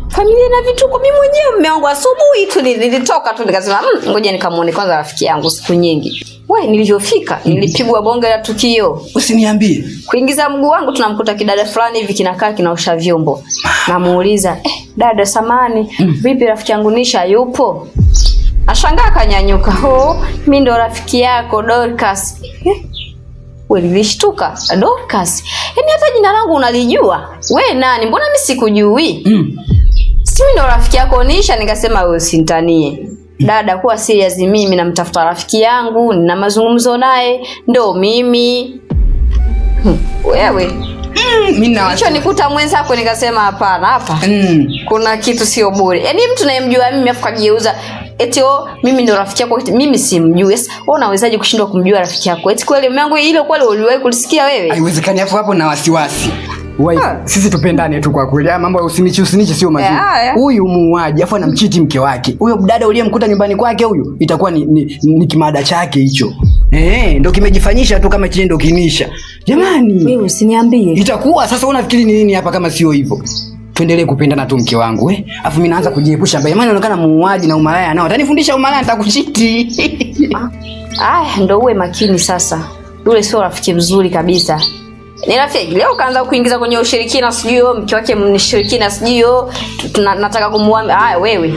Familia na vituko. Mimi mwenyewe mume wangu asubuhi tu nilitoka tu nikasema ngoja nikamuone kwanza rafiki yangu siku nyingi. Wewe nilivyofika nilipigwa bonge la tukio. Usiniambie. Kuingiza mguu wangu tunamkuta kidada fulani hivi kinakaa kinaosha vyombo. Namuuliza, dada samani, vipi rafiki yangu Nisha yupo? Ashangaa kanyanyuka. Mimi ndo rafiki yako Dorcas. Wewe nilishtuka, Dorcas. Yaani hata jina langu unalijua? Wewe nani? Mbona mimi sikujui? Si mimi ndo rafiki yako Nisha. Nikasema wewe usintanie. Dada, kuwa serious, mimi namtafuta rafiki yangu, nina mazungumzo naye, ndo mimi. Wewe mimi na hicho nikuta mwenzako. Nikasema hapana, hapa kuna kitu sio bure. Yaani mtu nayemjua mimi afu kageuza eti mimi ndo rafiki yako, mimi simjui. Wewe unawezaje kushindwa kumjua rafiki yako? Eti kweli mume wangu ile kweli uliwahi kulisikia wewe? Haiwezekani. Hapo na wasiwasi. Sisi tupendane tu kwa kweli. Mambo ya usinichi sio mazuri. Huyu muuaji afu anamchiti mke wake. Huyo dada uliyemkuta nyumbani kwake huyu itakuwa ni kimada chake hicho. Ndio kimejifanyisha tu kama chini ndio kinisha. Jamani, wewe usiniambie. Itakuwa sasa unafikiri ni nini hapa kama sio hivyo? Tuendelee kupendana tu mke wangu afu mimi naanza kujiepusha mbaya. Maana inaonekana muuaji na umalaya nao. Atanifundisha umalaya nitakuchiti. Ndio uwe makini sasa. Yule sio rafiki mzuri kabisa. Ni rafiki leo kaanza kuingiza kwenye ushirikina, sijui mke wake mnishirikina, sijui nataka kumuua. Wewe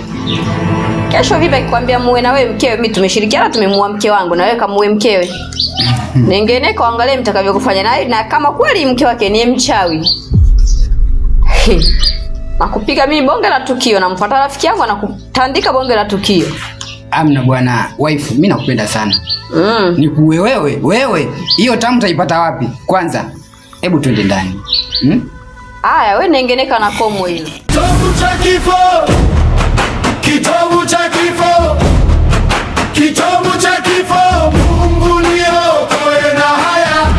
kesho vipi akikwambia muue na wewe mkewe? Mimi tumeshirikiana tumemuua mke wangu na wewe kamuue mkewe. Ningene kaangalie mtakavyokufanya naye, na kama kweli mke wake ni mchawi nakupiga mimi bonge la tukio, namfuata rafiki yangu anakutandika bonge la tukio. Amna bwana wife, mimi nakupenda sana. Nikuue wewe. Hiyo tamu utaipata wapi? Kwanza hebu twende ndani. Wewe nengeneka na komo hilo. Kitovu cha kifo. Kitovu cha kifo. Kitovu cha kifo. Mungu niokoe na haya.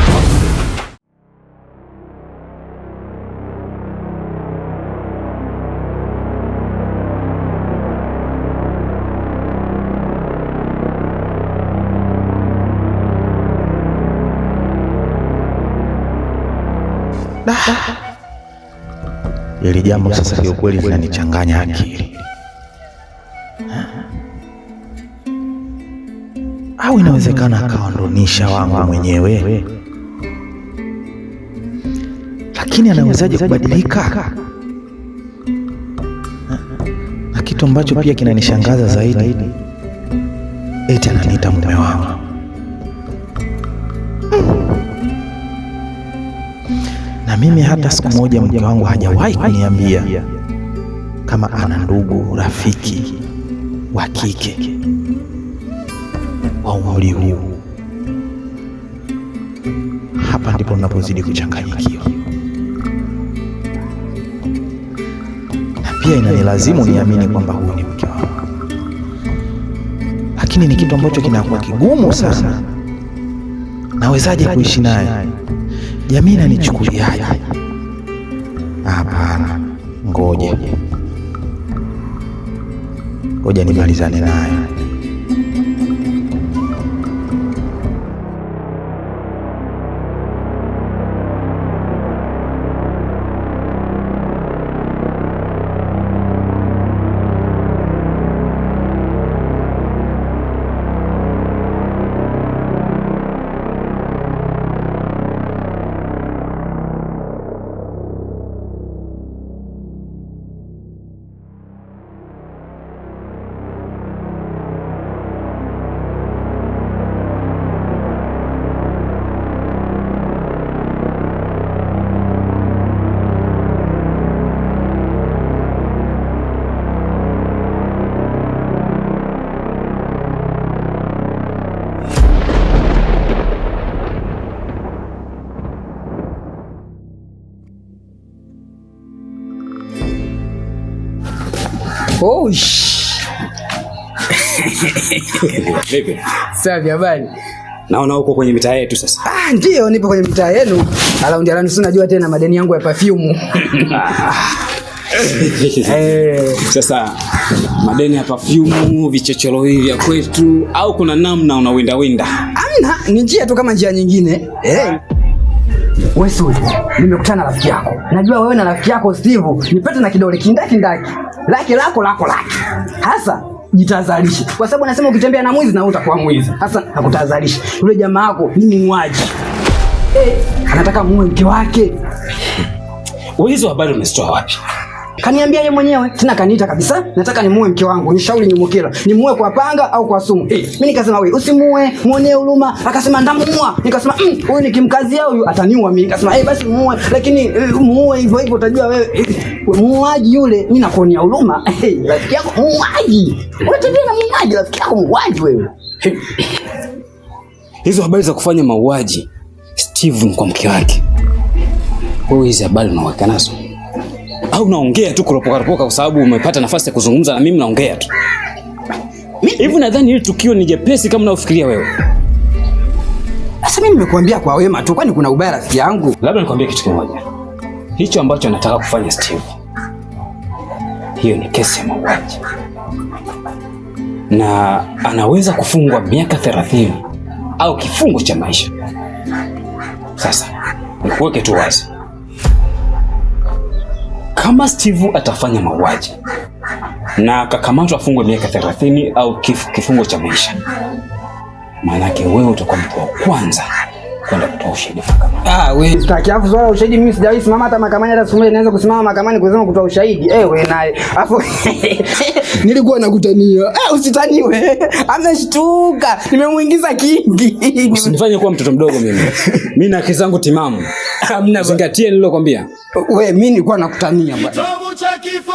Hili jambo sasa kiukweli linanichanganya akili. Au inawezekana akaondonisha wangu mwenyewe? Lakini anawezaje kubadilika? Na kitu ambacho pia kinanishangaza zaidi, eti ananiita mume wangu. Na mimi hata siku moja mke wangu hajawahi kuniambia kama ana ndugu rafiki wa kike wa umri huu. Hapa ndipo ninapozidi kuchanganyikiwa, na pia inanilazimu niamini kwamba huyu ni mke wangu, lakini ni kitu ambacho kinakuwa kigumu sana. Nawezaje kuishi naye? Jamii inanichukuliaje? Hapana, ngoja nimalizane naye. Vipi? Safi, habari? Naona uko kwenye mitaa yetu sasa. Ndio, nipo kwenye mitaa yenu. Alaundi si unajua tena madeni yangu ya perfume. Sasa madeni ya perfume, vichochoro hivi vya kwetu, au kuna namna unawinda? Hamna, ni njia tu kama njia nyingine. Wewe Sudi, nimekutana na rafiki yako. Najua wewe na rafiki yako Steve, nipate na kidole kindaki. Lako. Hasa jitazalishe. Kwa sababu anasema ukitembea na mwizi na wewe utakuwa mwizi. Hasa nakutazalisha. Yule jamaa wako ni muuaji. Anataka muue mke wake. Wewe hizo habari umezitoa wapi? Kaniambia yeye mwenyewe, tena kaniita kabisa, nataka nimuue mke wangu, nishauri Nyamukela, nimuue kwa panga au kwa sumu. Mimi nikasema wewe usimuue, muonee huruma. Akasema ndamuua. Nikasema huyu nikimkazia huyu ataniua mimi. Nikasema basi muue, lakini muue hivyo utajua wewe muuaji yule, mimi nakuonea huruma. Rafiki yako muuaji. Unatembea na muuaji, rafiki yako muuaji wewe. Hizo habari za kufanya mauaji Steve kwa mke wake, wewe hizo habari unaweka nazo? Au unaongea tu kuropoka kwa sababu umepata nafasi ya kuzungumza na mimi? Naongea tu hivi. Nadhani hili tukio ni jepesi kama unafikiria wewe. Sasa mimi nimekuambia kwa wema tu, kwani kuna ubaya rafiki yangu? Labda nikwambie kitu kimoja. Hicho ambacho anataka kufanya Steve, hiyo ni kesi ya mauaji, na anaweza kufungwa miaka 30 au kifungo cha maisha. Sasa nikuweke tu wazi, kama Steve atafanya mauaji na akakamatwa afungwe miaka 30 au kifungo cha maisha, maana yake wewe utakuwa mtu wa kwanza kwenda kutoa ushahidi mahakamani. Wewe sitaki. Afu swala ushahidi mimi sijawahi simama hata mahakamani, hata siku moja naweza kusimama mahakamani kusema kutoa ushahidi. Wewe naye. Afu nilikuwa nakutania. Usitaniwe. Ameshtuka. Nimemuingiza kingi. Usinifanye kuwa mtoto mdogo mimi. Mimi na akili zangu timamu. Hamna, zingatia nilokuambia. Wewe mimi nilikuwa nakutania bwana. Kitabu cha kifo.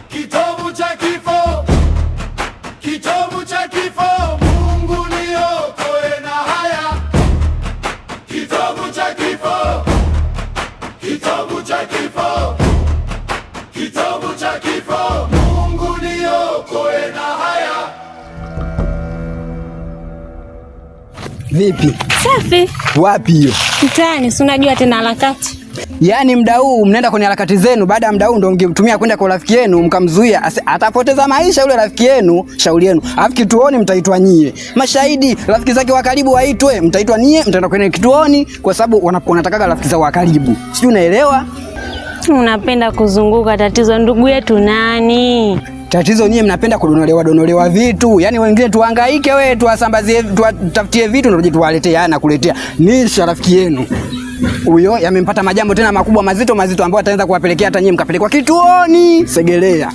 Kitabu cha kifo. Kitabu cha kifo. Mungu niokoe na haya. Kitabu cha kifo. Kitabu cha kifo. Kitabu cha kifo. Mungu niokoe na haya. Vipi? Safi. Wapi hiyo? Mtaani, si unajua tena harakati. Yaani muda huu mnaenda kwenye harakati zenu, baada ya muda huu ndio mngemtumia kwenda kwa rafiki yenu mkamzuia, atapoteza maisha yule rafiki yenu. Shauri yenu. Alafu kituoni mtaitwa nyie. Mashahidi, rafiki zake wa karibu waitwe, mtaitwa nyie, mtaenda kwenye kituoni kwa sababu wanataka rafiki zao wa karibu. Sijui unaelewa? Unapenda kuzunguka. Tatizo ndugu yetu nani? Tatizo nyie mnapenda kudonolewa vitu. Yaani wengine tuhangaike, wewe tuwasambazie, tutafutie vitu ndio tuwaletee na kuletea. Nisha rafiki yenu huyo yamempata majambo tena makubwa mazito ambayo ataanza kuwapelekea hata nyinyi mkapelekwa kituoni. Segelea.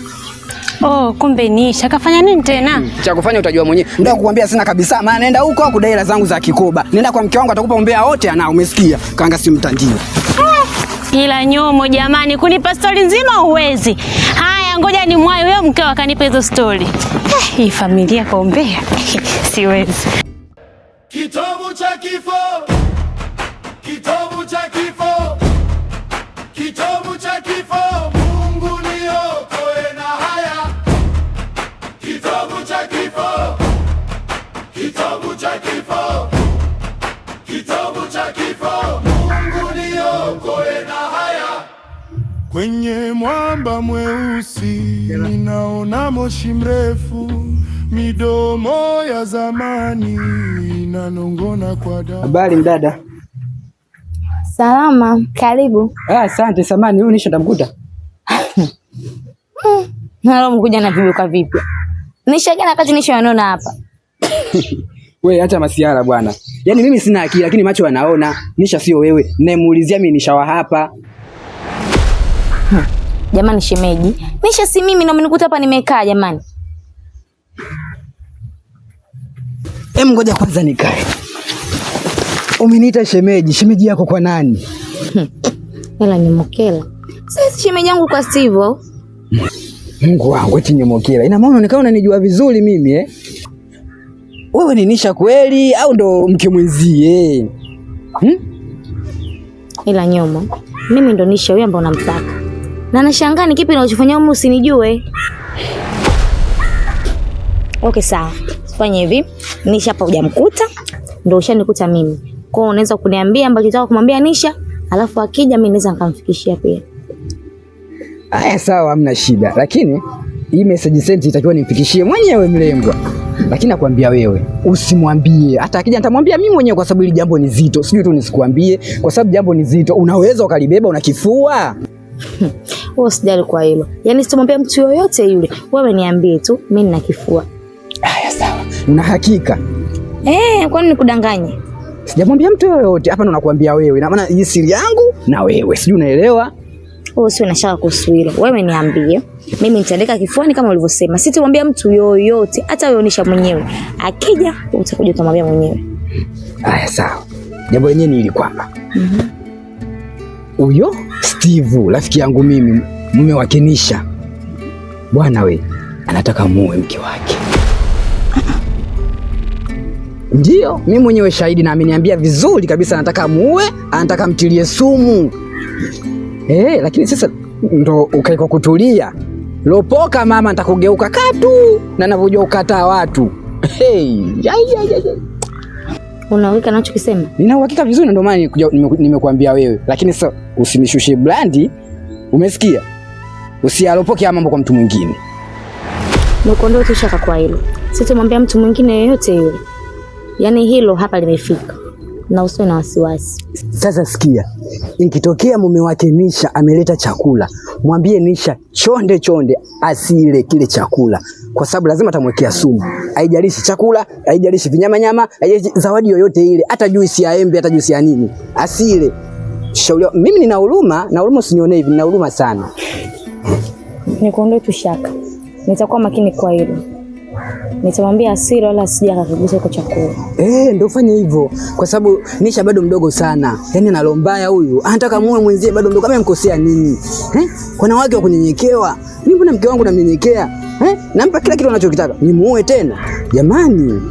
Kumbe Nisha kafanya nini tena? Cha kufanya utajua mwenyewe. Ndio kukuambia sina kabisa. Maana naenda huko kudai hela zangu za kikoba. Nenda kwa mke wangu atakupa umbea wote anao, umesikia? Kaanga si mtandio. Ila nyomo jamani, kunipa stori nzima uwezi. Haya, ngoja ni mwai huyo mkeo akanipa hizo stori. Hii familia kaombea. Siwezi. Kitabu cha kifo. Kitabu cha kifo. Kitabu cha kifo. Mungu niokoe na haya. Kitabu cha kifo. Kitabu cha kifo. Kitabu cha kifo. Mungu niokoe na haya. Kwenye mwamba mweusi ninaona moshi mrefu, midomo ya zamani inanongona kwa damu. Habari mdada. Salama, karibu. Asante samani, huyu Nisha ndamkuta. Nalo mkuja na vibuka vipi? Nisha gani wakati Nisha wanaona hapa? Wewe acha masiara bwana. Yaani mimi sina akili lakini macho yanaona. Nisha sio wewe. Namuulizia mimi Nisha wa hapa. Jamani shemeji, Nisha si mimi na mmenikuta hapa nimekaa jamani. Ngoja kwanza nikae. Umeniita shemeji, shemeji yako kwa nani? Ela Nyamukela. Sasa shemeji yangu kwa Steve au? Mungu wangu eti Nyamukela. Ina maana unaonekana unanijua vizuri mimi Wewe ni Nisha kweli au ndo mke mwenzie? Ila Nyomo, mimi ndo Nisha huyo ambaye unamtaka. Na nashangaa ni kipi unachofanya humu usinijue. Okay sawa. Fanya hivi, Nisha hapa hujamkuta, ndio ushanikuta mimi. Kwa hiyo unaweza kuniambia ambacho unataka kumwambia Nisha, alafu akija mimi naweza nikamfikishia pia. Sawa, hamna shida. Lakini hii message sent itakiwa nimfikishie mwenyewe mlengwa. Lakini nakwambia wewe usimwambie. Hata akija nitamwambia mimi mwenyewe kwa sababu hili jambo ni zito. Sijui tu nisikuambie kwa sababu jambo ni zito. Unaweza ukalibeba unakifua. Wewe usijali kwa hilo. Yaani sitamwambia mtu yoyote yule. Wewe niambie tu mimi nina kifua. Haya sawa. Una hakika? Kwani nikudanganye? Sijamwambia mtu yoyote. Hapa ndo nakwambia wewe. Ina maana hii siri yangu na wewe. Sijui unaelewa? Wewe usiwe na shaka kuhusu hilo. Wewe niambie. Mimi nitaandika kifuani kama ulivyosema. Sitamwambia mtu yoyote, hata wewe onisha mwenyewe. Akija utakuja kumwambia mwenyewe. Haya sawa. Jambo lenyewe ni hili kwamba huyo Steve rafiki yangu mimi, mume wake Nisha, bwana we anataka muue mke wake. Ndio, mimi mwenyewe shahidi na ameniambia vizuri kabisa anataka muue, anataka mtilie sumu. Lakini sasa ndo ukaiko kutulia. Lopoka mama, nitakugeuka katu na ninavyojua ukataa watu. Unaweka nacho kisema? Nina uhakika vizuri, ndio maana nimekuambia wewe. Lakini sasa usinishushe brandi. Umesikia? Usialopoke mambo kwa mtu mwingine. Nikuondoe tu shaka kwa hilo. Sitamwambia mtu mwingine yoyote yule. Yaani hilo hapa limefika. Na usiwe na wasiwasi. Sasa sikia. Ikitokea mume wake Nisha ameleta chakula, mwambie Nisha chonde asile kile chakula. Kwa sababu lazima atamwekea sumu. Haijalishi chakula, haijalishi vinyama, haijalishi zawadi yoyote ile, hata juisi ya embe, hata juisi ya nini. Asile. Shauri mimi nina huruma, na huruma usinione hivi, nina huruma sana. Nikuondoe tu shaka. Nitakuwa makini kwa hilo. Nitamwambia asile wala asije akakugusa kwa chakula. Ndio fanya hivyo kwa sababu Nisha bado mdogo sana. Yaani analombaya huyu. Anataka muue mwenzie bado mdogo. Kama amemkosea nini? Kuna wake wa kunyenyekewa. Mimi mbona mke wangu namnyenyekea? Nampa kila kitu anachokitaka. Nimuue tena. Jamani.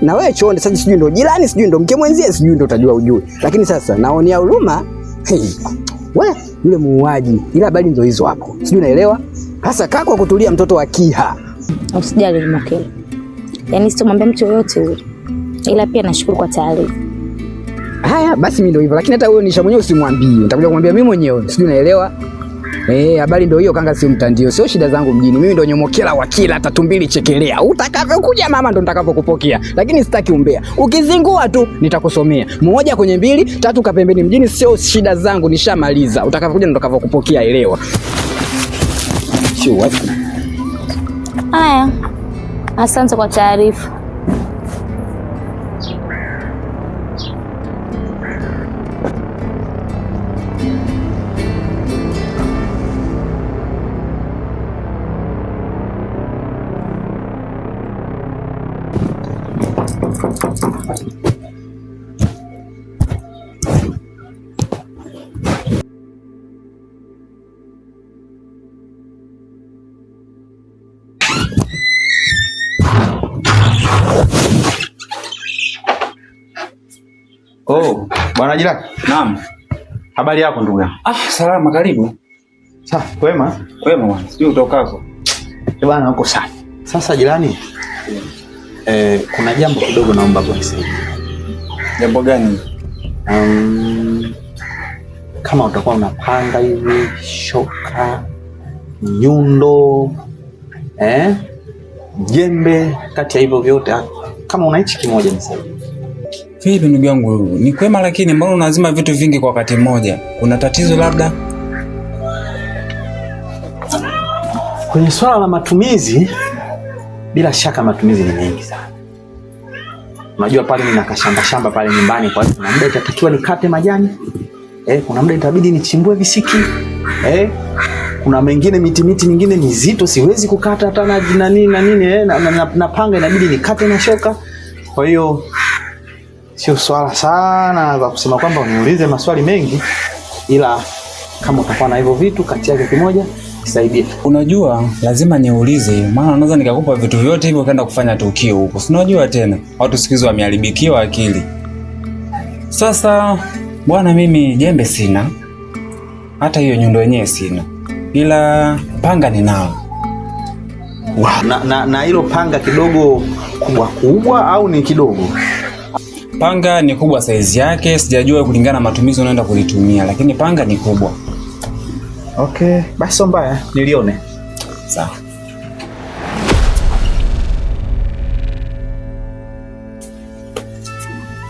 Na wewe chonde sasa, sijui ndo jirani, sijui ndo mke mwenzie, sijui ndo utajua ujue. Lakini sasa naonea huruma. Wewe yule muuaji. Ila habari ndio hizo hapo. Sijui unaelewa? Hasa kako kutulia mtoto wa Kiha. Usijali Mokelo. Yaani sitamwambia mtu yoyote yule. Ila pia nashukuru kwa taarifa. Haya basi mimi ndio hivyo, lakini hata wewe Nisha mwenyewe usimwambie. Nitakuja kumwambia mimi mwenyewe. Sijui unaelewa? Habari ndio hiyo kanga, sio mtandio. Sio shida zangu mjini. Mimi ndio Nyomokela wakila tatu mbili chekelea. Utakavyokuja mama ndo nitakapokupokea. Lakini sitaki umbea. Ukizingua tu nitakusomea. 1 kwenye 2, 3 kapembeni mjini, sio shida zangu, nishamaliza. Utakavyokuja ndo nitakapokupokea, elewa. Sio wapi. Haya. Asante kwa taarifa. Bwana jirani. Naam. Habari yako ndugu yangu? Salama, karibu. Sawa, wema? Wema bwana. Sijui utokako. Bwana uko safi. Sasa jirani, kuna jambo kidogo naomba kunisaidia. Jambo gani? Kama utakuwa unapanga hivi shoka, nyundo, jembe, kati ya hivyo vyote, kama una hichi kimoja nisaidie. Vipi ndugu yangu, ni kwema, lakini mbona unazima vitu vingi kwa wakati mmoja? Kuna tatizo labda? Kwenye swala la matumizi, bila shaka matumizi ni mengi sana. Unajua pale nina kashamba pale nyumbani, kwa hiyo kuna muda itatakiwa nikate majani. Kuna muda itabidi nichimbue visiki. Kuna mengine miti mingine mizito siwezi kukata hata na nini na panga inabidi nikate na shoka. Kwa hiyo sio swala sana za kusema kwamba uniulize maswali mengi, ila kama utakuwa na hivyo vitu kati yake kimoja nisaidie. Unajua lazima niulize, maana naweza nikakupa vitu vyote hivyo ukaenda kufanya tukio huko. Si unajua tena watu siku hizo wameharibikiwa akili. Sasa bwana, mimi jembe sina, hata hiyo nyundo yenyewe sina, ila panga ninao. Wow. Na hilo panga kidogo kubwa au ni kidogo? Panga ni kubwa size yake, sijajua kulingana na matumizi unaenda kulitumia, lakini panga ni kubwa. Okay, basi mbaya nilione. Sawa.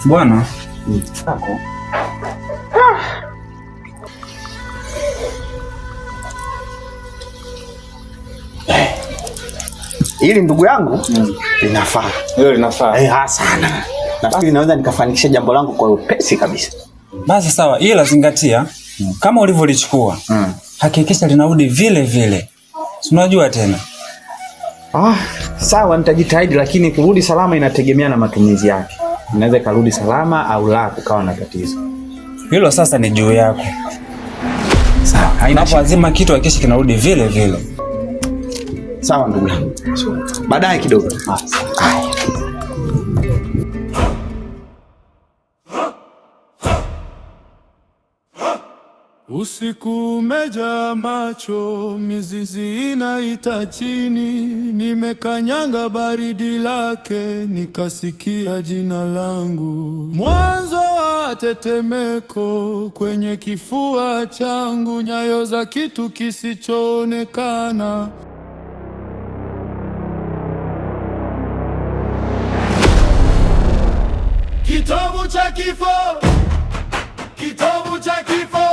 Bwana. Hili ndugu yangu linafaa. Hilo linafaa. Sana. Nafikiri naweza nikafanikisha jambo langu kwa upesi kabisa. Basi sawa, ila zingatia kama ulivyolichukua. Hakikisha linarudi vile vile. Unajua tena. Sawa, nitajitahidi, lakini kurudi salama inategemea na matumizi yake. Inaweza karudi salama au la kukawa na tatizo. Hilo sasa ni juu yako. Sawa, haina lazima kitu hakikisha kinarudi vile vile. Sawa ndugu yangu. Baadaye kidogo. Usiku umejaa macho, mizizi inaita chini, nimekanyanga baridi lake, nikasikia jina langu. Mwanzo wa tetemeko kwenye kifua changu, nyayo za kitu kisichoonekana. Kitovu cha kifo, kitovu cha kifo.